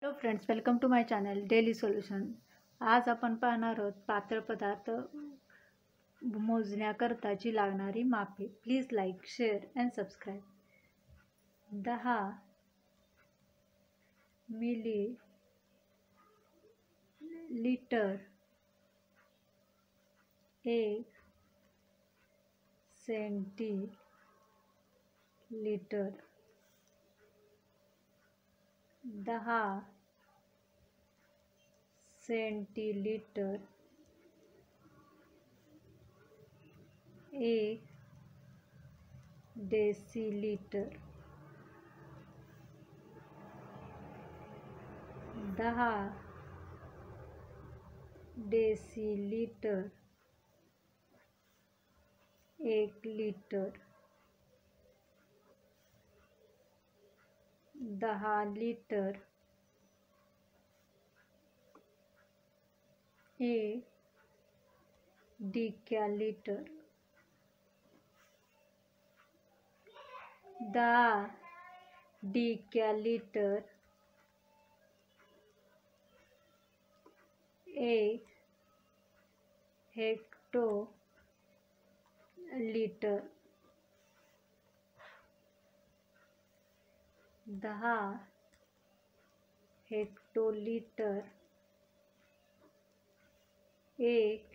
Hello friends, welcome to my channel daily solution. आज आपण पाहणार आहोत पातळ पदार्थ मोजण्याकरताची लागणारी मापे. Please like, share and subscribe. 10 millilitre, 1 centilitre, 10 centilitre, 1 decilitre, 10 decilitre, 1 litre, 10 litre, 1 decalitre, 10 decalitre, 1 hectolitre, 10 hectolitre, 1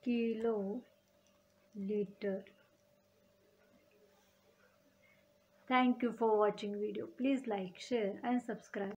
kilolitre. Thank you for watching video. Please like, share and subscribe.